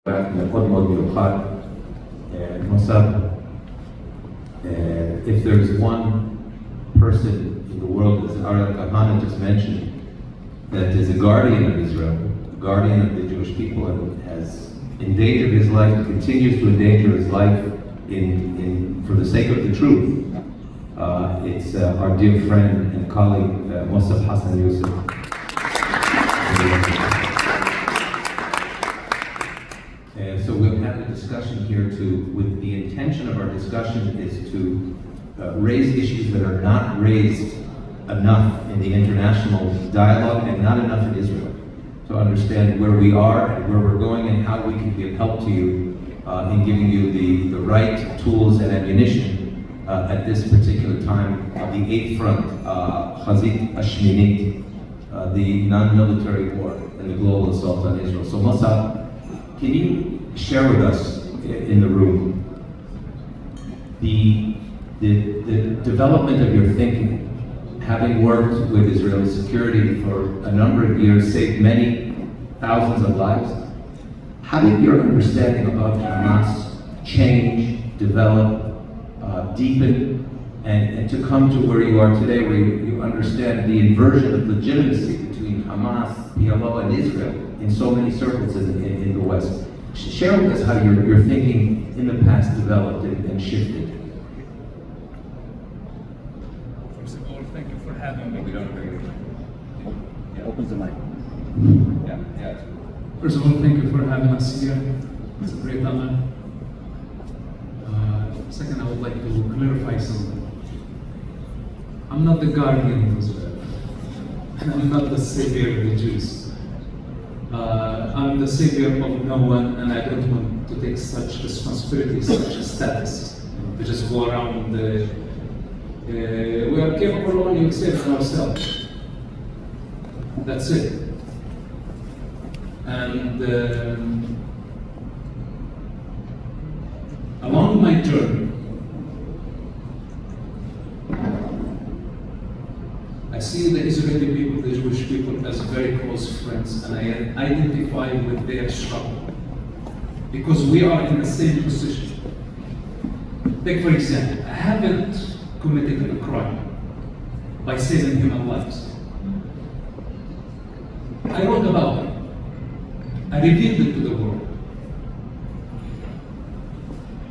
מאוד מאוד מיוחד, מסעב. If there is one person in the world, as Ariel Kahana just mentioned, that is a guardian of Israel, a guardian of the Jewish people, and has endangered his life, continues to endanger his life for the sake of the truth, it's our dear friend and colleague, Musab Hassan Yusuf. So we'll have a discussion here with the intention of our discussion is to raise issues that are not raised enough in the international dialogue and not enough in Israel, to understand where we are and where we're going and how we can be of help to you in giving you the right tools and ammunition at this particular time of the eighth front, Chazit Ashminit, the non-military war and the global assault on Israel. So Musab, can you share with us in the room the development of your thinking, having worked with Israeli security for a number of years, saved many thousands of lives? How did your understanding about Hamas change, develop, deepen, and to come to where you are today, where you understand the inversion of legitimacy between Hamas, PLO, and Israel in so many circles in the West? Share with us how your thinking in the past developed and shifted. First of all, thank you for having me. Opens the mic. Yeah. First of all, thank you for having us here. It's a great honor. Second, I would like to clarify something. I'm not the guardian of Israel, and I'm not the savior of the Jews. I'm the savior of no one, and I don't want to take such responsibility, such a status, to just go around. We are capable only of saving ourselves. That's it. And along my journey, I see the Israeli people, the Jewish people as very close friends, and I identify with their struggle because we are in the same position. Take for example, I haven't committed a crime by saving human lives. I wrote about it. I revealed it to the world.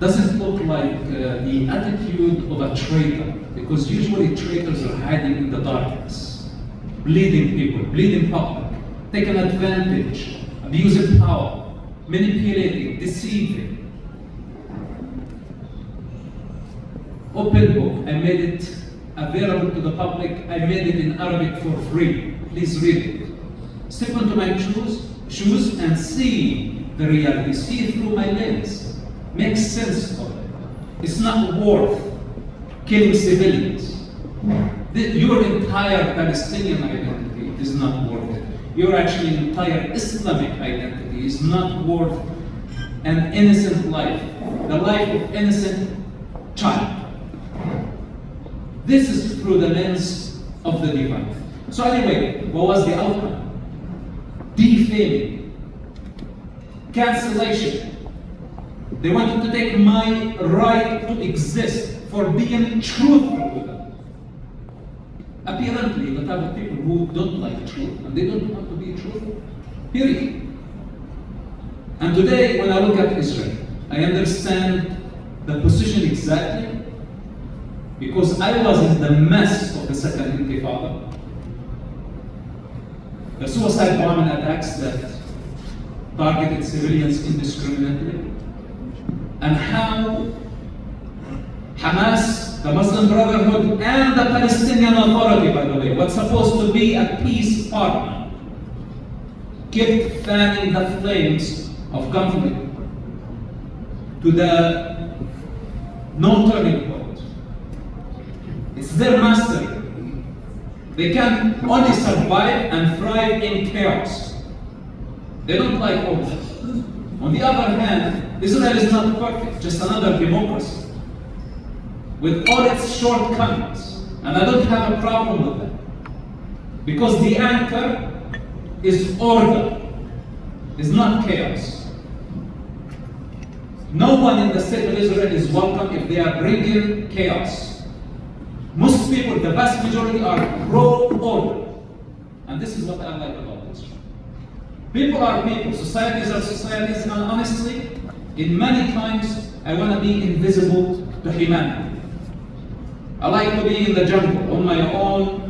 Doesn't look like the attitude of a traitor, because usually traitors are hiding in the darkness, bleeding people, bleeding public, taking advantage, abusing power, manipulating, deceiving. Open book, I made it available to the public. I made it in Arabic for free. Please read it. Step into my shoes and see the reality. See through my lens. Make sense of it. It's not worth killing civilians. Your entire Palestinian identity is not worth it. Your actually entire Islamic identity is not worth an innocent life, the life of innocent child. This is through the lens of the divine. So anyway, what was the outcome? Defaming, cancellation. They wanted to take my right to exist for being truthful with them. Apparently, the type of people who don't like truth, and they don't want to be truthful, period. And today, when I look at Israel, I understand the position exactly, because I was in the mess of the second Intifada. The suicide bombing attacks that targeted civilians indiscriminately, and how Hamas, the Muslim Brotherhood, and the Palestinian Authority, by the way, what's supposed to be a peace partner, kept fanning the flames of conflict to the no turning point. It's their mastery. They can only survive and thrive in chaos. They don't like order. On the other hand, Israel is not perfect, just another democracy with all its shortcomings, and I don't have a problem with that, because the anchor is order, is not chaos. No one in the state of Israel is welcome if they are bringing chaos. Most people, the vast majority, are pro-order. And this is what I like about Israel. People are people, societies are societies, and honestly, in many times, I want to be invisible to humanity. I like to be in the jungle on my own.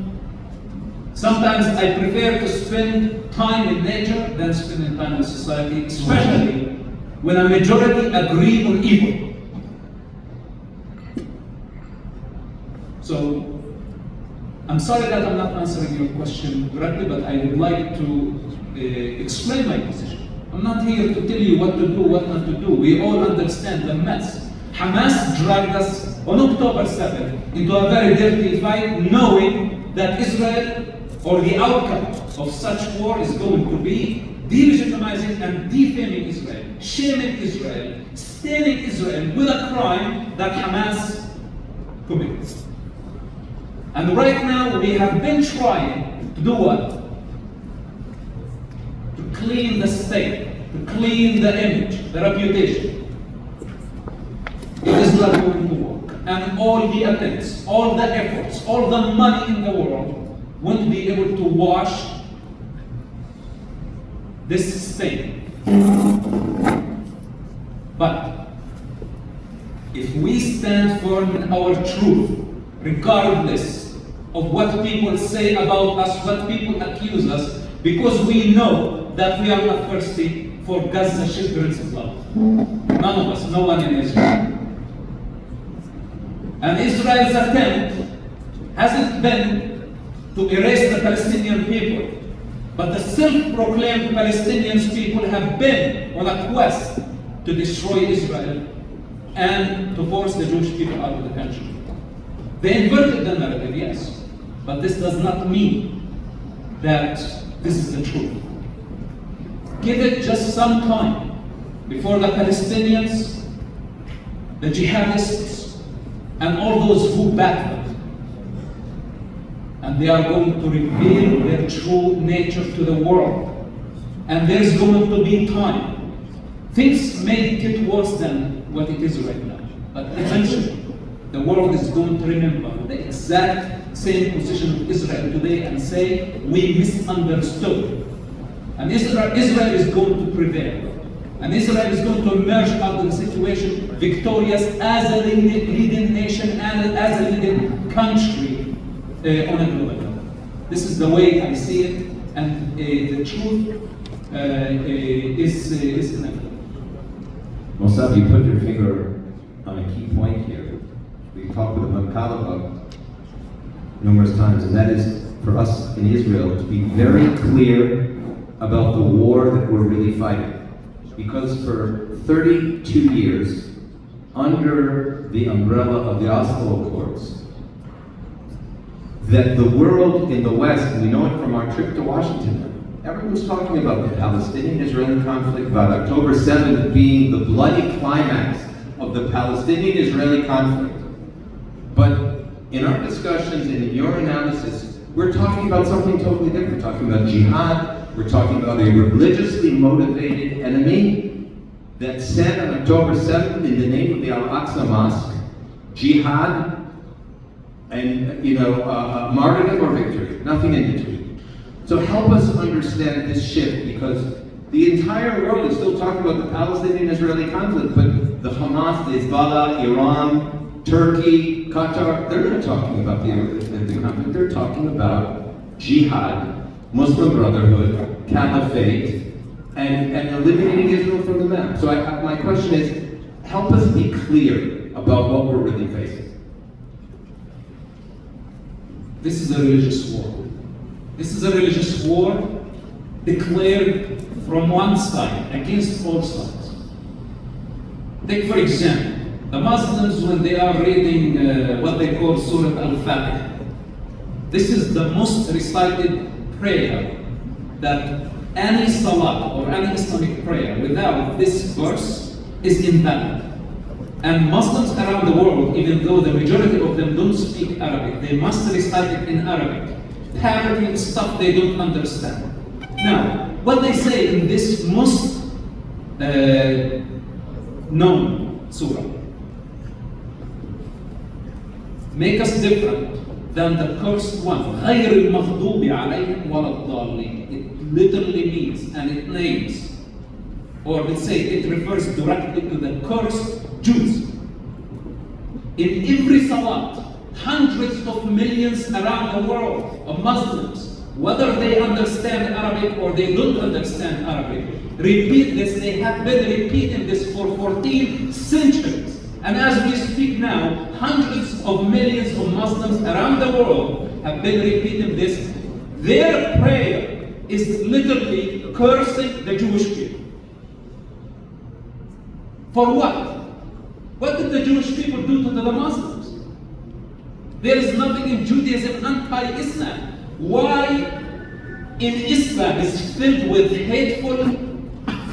Sometimes I prefer to spend time in nature than spending time in society, especially when a majority agree on evil. So, I'm sorry that I'm not answering your question directly, but I would like to explain my position. I'm not here to tell you what to do, what not to do. We all understand the mess. Hamas dragged us on October 7th into a very dirty fight, knowing that Israel, or the outcome of such war, is going to be delegitimizing and defaming Israel, shaming Israel, staining Israel with a crime that Hamas commits. And right now we have been trying to do what? To clean the state, to clean the image, the reputation. It is not going to work. And all the attempts, all the efforts, all the money in the world won't be able to wash this stain. But if we stand firm in our truth, regardless of what people say about us, what people accuse us, because we know that we are not thirsty for Gaza children's blood. None of us, no one in Israel. And Israel's attempt hasn't been to erase the Palestinian people, but the self-proclaimed Palestinian people have been on a quest to destroy Israel and to force the Jewish people out of the country. They inverted the narrative, yes, but this does not mean that this is the truth. Give it just some time before the Palestinians, the jihadists, and all those who back them, and they are going to reveal their true nature to the world. And there's going to be time. Things may get worse than what it is right now, but eventually the world is going to remember the exact same position of Israel today and say, we misunderstood. And Israel is going to prevail. And Israel is going to emerge out of the situation victorious as a leading nation and as a leading country on a global level. This is the way I see it, and the truth is inevitable. Mesa'ab, you put your finger on a key point here. We've talked with the Makala numerous times, and that is for us in Israel to be very clear about the war that we're really fighting. Because for 32 years, under the umbrella of the Oslo Accords, that the world in the West, and we know it from our trip to Washington, everyone was talking about the Palestinian-Israeli conflict, about October 7th being the bloody climax of the Palestinian-Israeli conflict. But in our discussions and in your analysis, we're talking about something totally different. We're talking about jihad. We're talking about a religiously motivated enemy that said on October 7th, in the name of the Al-Aqsa Mosque, jihad and martyrdom or victory, nothing in between. So help us understand this shift, because the entire world is still talking about the Palestinian-Israeli conflict, but the Hamas, the Hezbollah, Iran, Turkey, Qatar, they're not talking about the conflict. They're talking about jihad, Muslim Brotherhood, Caliphate, and eliminating Israel from the map. So my question is, help us be clear about what we're really facing. This is a religious war. This is a religious war declared from one side against all sides. Take for example, the Muslims, when they are reading what they call Surah Al-Fatiha, this is the most recited prayer that any salat or any Islamic prayer without this verse is invalid. And Muslims around the world, even though the majority of them don't speak Arabic, they must recite it in Arabic, parroting stuff they don't understand. Now, what they say in this most known surah. Make us different than the cursed one. غير المغضوب عليهم ولا الضالين. It literally means, and it names, or let's say it refers directly to the cursed Jews. In every salat, hundreds of millions around the world of Muslims, whether they understand Arabic or they don't understand Arabic, repeat this. They have been repeating this for 14 centuries. And as we speak now, hundreds of millions of Muslims around the world have been repeating this. Their prayer is literally cursing the Jewish people. For what? What did the Jewish people do to the Muslims? There is nothing in Judaism anti-Islam. Why in Islam is filled with hateful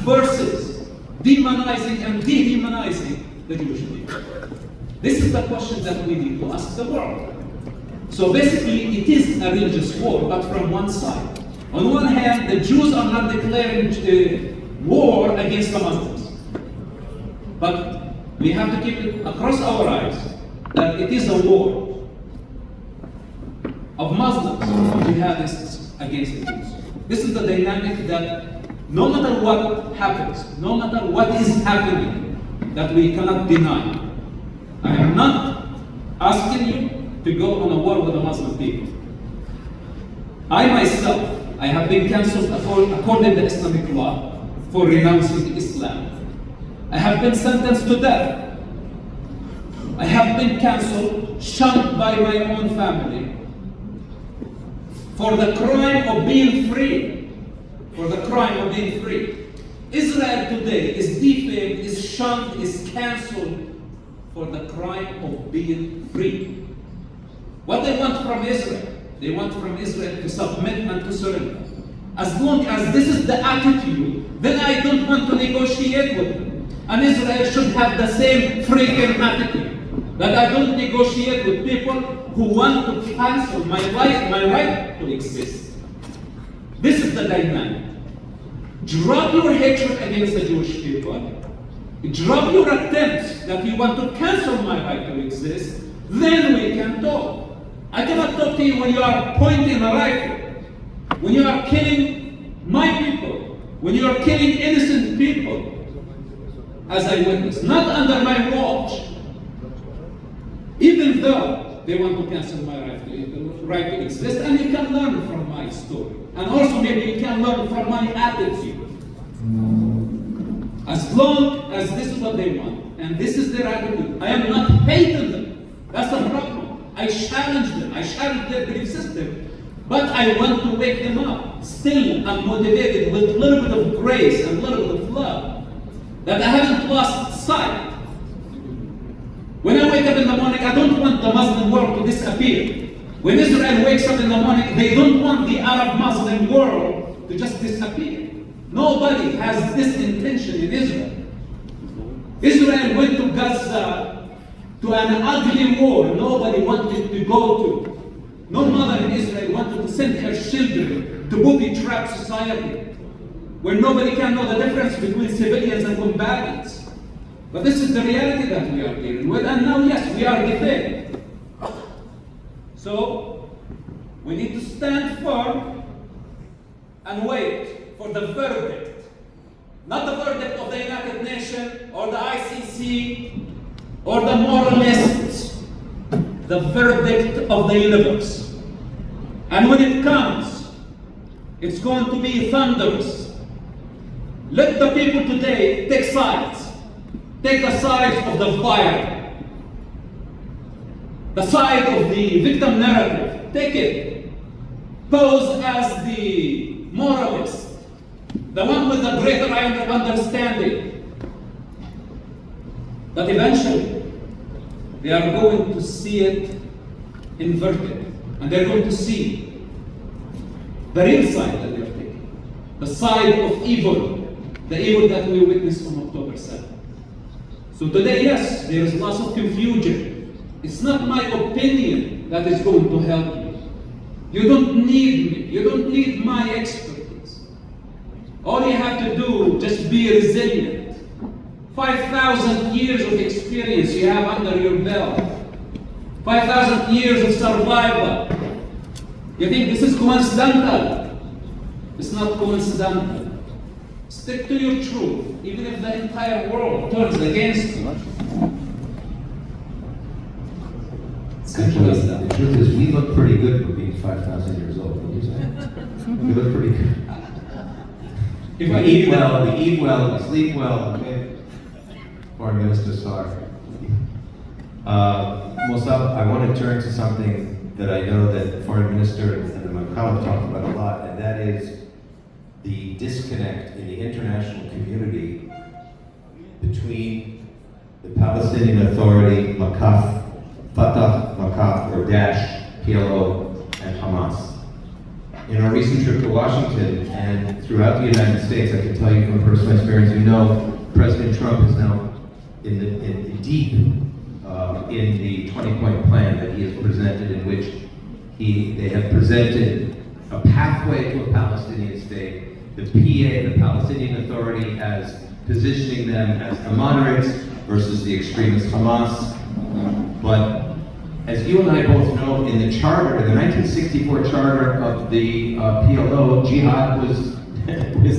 verses, demonizing and dehumanizing the Jewish people? This is the question that we need to ask the world. So basically, it is a religious war, but from one side. On one hand, the Jews are not declaring war against the Muslims. But we have to keep it across our eyes that it is a war of Muslims, of jihadists against the Jews. This is the dynamic that no matter what happens, no matter what is happening, that we cannot deny. I am not asking you to go on a war with the Muslim people. I myself, I have been cancelled according to Islamic law for renouncing Islam. I have been sentenced to death. I have been cancelled, shunned by my own family for the crime of being free. For the crime of being free. Israel today is defamed, is shunned, is cancelled for the crime of being free. What they want from Israel? They want from Israel to submit and to surrender. As long as this is the attitude, then I don't want to negotiate with them. And Israel should have the same freaking attitude. That I don't negotiate with people who want to cancel my right to exist. This is the dynamic. Drop your hatred against the Jewish people. Drop your attempts that you want to cancel my right to exist. Then we can talk. I cannot talk to you when you are pointing a rifle, when you are killing my people, when you are killing innocent people, as I witnessed, not under my watch. Even though they want to cancel my right to exist, and you can learn from my story. And also maybe you can learn from my attitude. As long as this is what they want, and this is their attitude, I am not hating them. That's the problem. I challenge them. I challenge their belief system. But I want to wake them up. Still, I'm motivated with a little bit of grace and a little bit of love. That I haven't lost sight. When I wake up in the morning, I don't want the Muslim world to disappear. When Israel wakes up in the morning, they don't want the Arab Muslim world to just disappear. Nobody has this intention in Israel. Israel went to Gaza to an ugly war nobody wanted to go to. No mother in Israel wanted to send her children to booby-trap society, where nobody can know the difference between civilians and combatants. But this is the reality that we are dealing with, and now, yes, we are defending. So, we need to stand firm and wait for the verdict. Not the verdict of the United Nations or the ICC or the moralists. The verdict of the universe. And when it comes, it's going to be thunderous. Let the people today take sides. Take the side of the fire. The side of the victim narrative. Take it. Pose as the moralist. The one with the greater understanding. But eventually, they are going to see it inverted. And they're going to see the real side that they're taking. The side of evil. The evil that we witnessed on October 7th. So today, yes, there is lots of confusion. It's not my opinion that is going to help you. You don't need me. You don't need my expertise. All you have to do, just be resilient. 5,000 years of experience you have under your belt. 5,000 years of survival. You think this is coincidental? It's not coincidental. Stick to your truth, even if the entire world turns against you. Actually, the truth is, we look pretty good for being 5,000 years old. Wouldn't you say? We look pretty good. If I We eat well, we sleep well. Okay. Foreign Minister Sar. Mesa'b, I want to turn to something that I know that the Foreign Minister and the Makam talked about a lot, and that is the disconnect in the international community between the Palestinian Authority, Makaf, Fatah, Makaf, or Daesh, PLO, and Hamas. In our recent trip to Washington and throughout the United States, I can tell you from personal experience, you know, President Trump is now deep in the 20-point plan that he has presented, in which they have presented a pathway to a Palestinian state. The PA, the Palestinian Authority, as positioning them as the moderates versus the extremist Hamas. But as you and I both know, in the charter, in the 1964 charter of the PLO, jihad was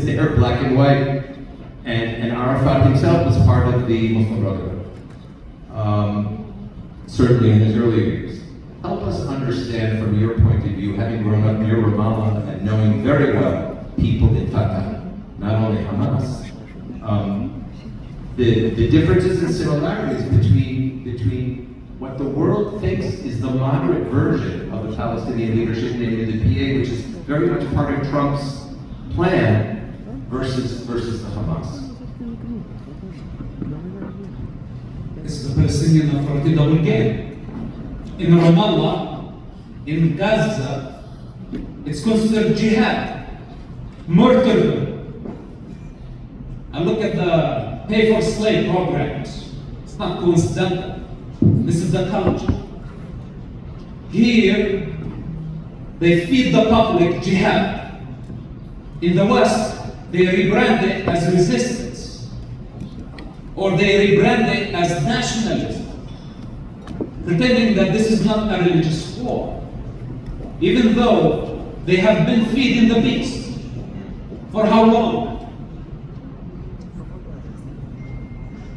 there, black and white, and Arafat himself was part of the Muslim Brotherhood, certainly in his early years. Help us understand from your point of view, having grown up near Ramallah and knowing very well people in Fatah, not only Hamas, the differences and similarities between what the world thinks is the moderate version of the Palestinian leadership, namely the PA, which is very much part of Trump's plan, versus the Hamas. It's the Palestinian Authority double game. In Ramallah, in Gaza, it's considered jihad, murder. And look at the pay for slave programs. It's not coincidental. This is the culture. Here, they feed the public jihad. In the West, they rebrand it as resistance, or they rebrand it as nationalism, pretending that this is not a religious war, even though they have been feeding the beast. For how long?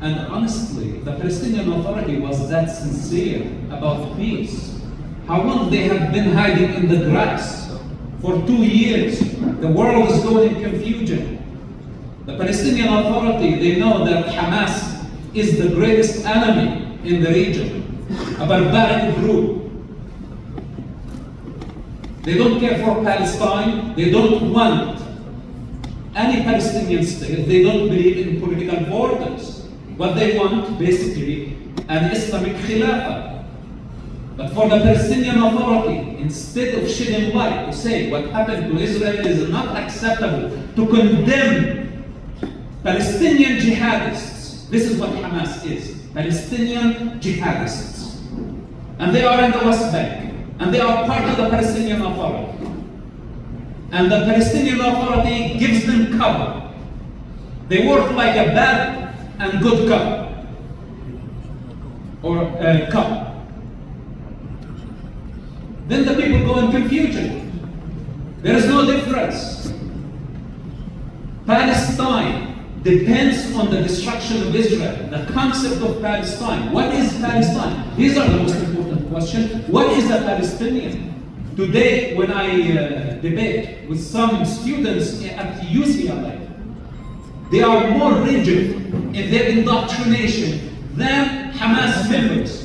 And honestly, the Palestinian Authority was that sincere about peace. How long they have been hiding in the grass? For 2 years, the world is going in confusion. The Palestinian Authority, they know that Hamas is the greatest enemy in the region, a barbaric group. They don't care for Palestine. They don't want any Palestinian state. They don't believe in political borders. What they want, basically, an Islamic Khilafah. But for the Palestinian Authority, instead of shedding light to say what happened to Israel is not acceptable, to condemn Palestinian jihadists. This is what Hamas is, Palestinian jihadists. And they are in the West Bank, and they are part of the Palestinian Authority. And the Palestinian Authority gives them cover. They work like a bad and good cup, or cup. Then the people go in confusion. There is no difference. Palestine depends on the destruction of Israel. The concept of Palestine. What is Palestine? These are the most important questions. What is a Palestinian? Today, when I debate with some students at UCLA, they are more rigid in their indoctrination than Hamas members.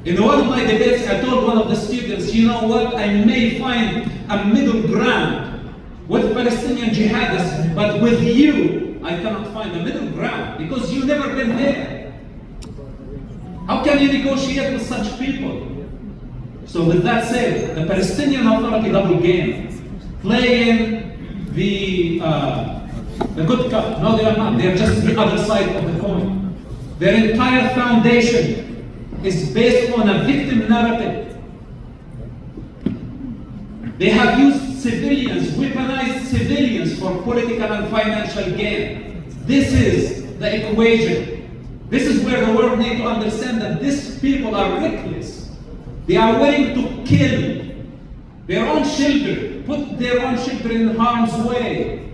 In one of my debates, I told one of the students, you know what, I may find a middle ground with Palestinian jihadists, but with you, I cannot find a middle ground because you've never been there. How can you negotiate with such people? So with that said, the Palestinian Authority double game, playing the good cup. No, they are not. They are just the other side of the coin. Their entire foundation is based on a victim narrative. They have used civilians, weaponized civilians for political and financial gain. This is the equation. This is where the world needs to understand that these people are reckless. They are willing to kill their own children, put their own children in harm's way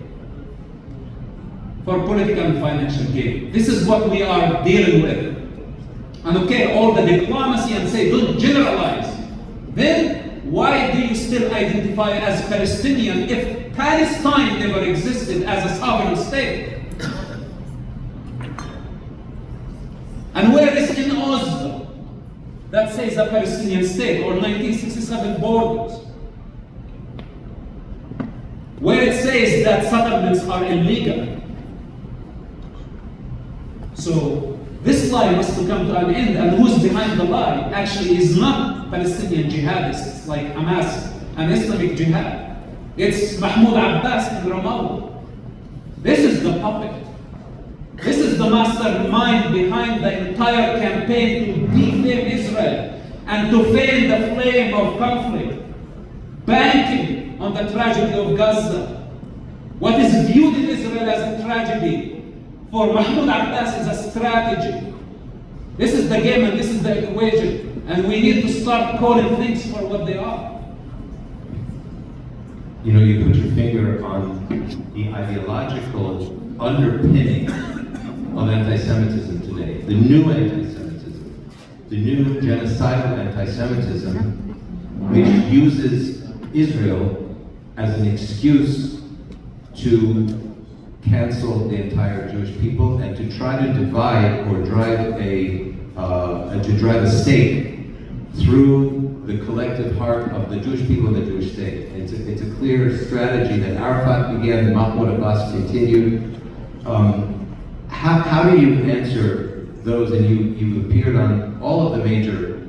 for political and financial gain. This is what we are dealing with. And okay, all the diplomacy and say, don't generalize. Then why do you still identify as Palestinian if Palestine never existed as a sovereign state? And where is in Oslo that says a Palestinian state, or 1967 borders, where it says that settlements are illegal? So this lie must come to an end, and who's behind the lie actually is not Palestinian jihadists like Hamas and Islamic Jihad. It's Mahmoud Abbas and Ramallah. This is the puppet. This is the mastermind behind the entire campaign to defame Israel and to fan the flame of conflict, banking on the tragedy of Gaza. What is viewed in Israel as a tragedy, for Mahmoud Abbas is a strategy. This is the game and this is the equation, and we need to start calling things for what they are. You know, you put your finger on the ideological underpinning of anti-Semitism today, the new anti-Semitism, the new genocidal anti-Semitism, which uses Israel as an excuse to cancel the entire Jewish people and to try to divide or drive a stake through the collective heart of the Jewish people and the Jewish state. It's a clear strategy that Arafat began, Mahmoud Abbas continued. How do you answer those, and you appeared on all of the major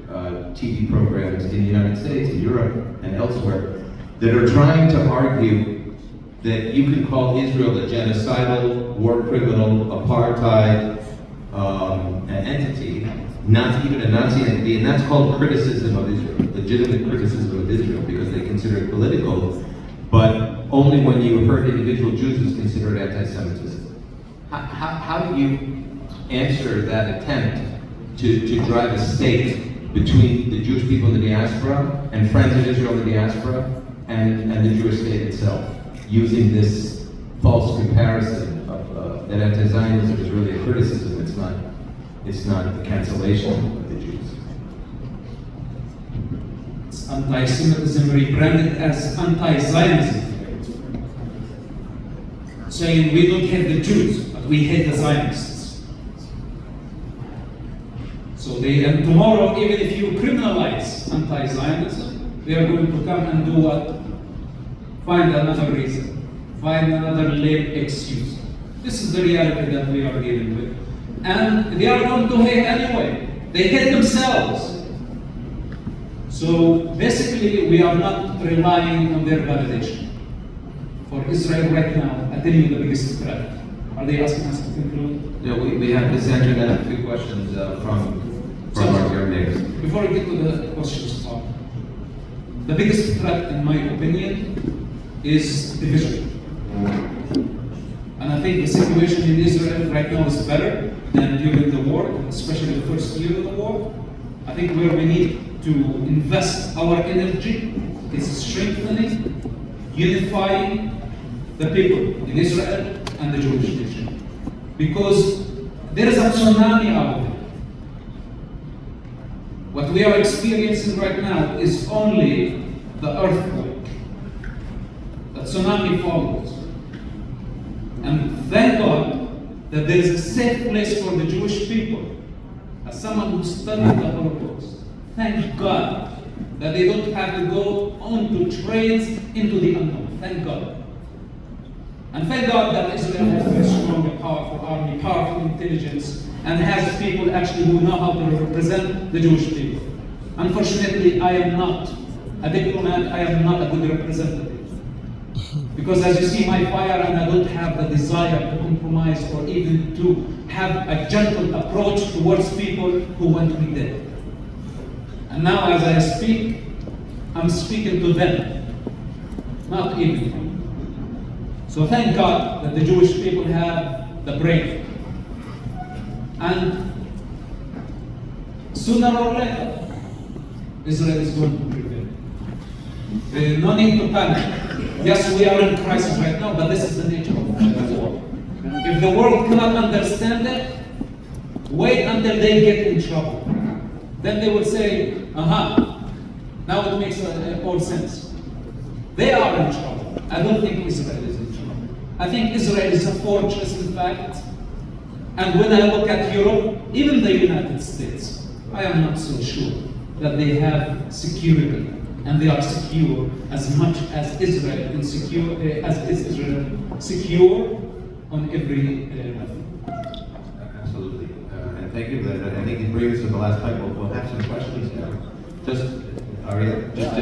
TV programs in the United States, in Europe, and elsewhere, that are trying to argue that you can call Israel a genocidal, war criminal, apartheid entity, not even a Nazi entity, and that's called criticism of Israel, legitimate criticism of Israel, because they consider it political, but only when you hurt individual Jews is considered anti-Semitism. How do you answer that attempt to drive a stake between the Jewish people in the diaspora and friends of Israel in the diaspora and the Jewish state itself, using this false comparison of that anti-Zionism is really a criticism, it's not the cancellation of the Jews? It's anti-Semitism rebranded as anti-Zionism, saying we don't hate the Jews, but we hate the Zionists. So and tomorrow, even if you criminalize anti-Zionism, they are going to come and do what? Find another reason, find another lame excuse. This is the reality that we are dealing with. And they are going to hate anyway. They hate themselves. So basically, we are not relying on their validation. For Israel right now, I tell you the biggest threat. Are they asking us to conclude? Yeah, we have this internet, a few questions from our neighbors. Before I get to the questions, the biggest threat, in my opinion, is division. And I think the situation in Israel right now is better than during the war, especially the first year of the war. I think where we need to invest our energy is strengthening, unifying the people in Israel and the Jewish nation. Because there is a tsunami out there. What we are experiencing right now is only the earthquake. The tsunami follows. And thank God that there is a safe place for the Jewish people. As someone who studied the Holocaust, thank God that they don't have to go on to trains into the unknown. Thank God. And thank God that Israel has a very strong and powerful army, powerful intelligence, and has people actually who know how to represent the Jewish people. Unfortunately, I am not a diplomat, I am not a good representative. Because as you see my fire, and I don't have the desire to compromise or even to have a gentle approach towards people who want me dead. And now as I speak, I'm speaking to them, not even. So thank God that the Jewish people have the brain And sooner or later, Israel is going to prevail. No need to panic. Yes, we are in crisis right now, but this is the nature of the war. If the world cannot understand it, wait until they get in trouble. Then they will say, aha, now it makes all sense. They are in trouble. I don't think Israel is in trouble. I think Israel is a fortress, in fact. And when I look at Europe, even the United States, I am not so sure that they have security and they are secure as much as Israel is secure, secure on every level. Absolutely. And thank you for that. I think it brings us to the last point. We'll have some questions now. Just, Ariel, just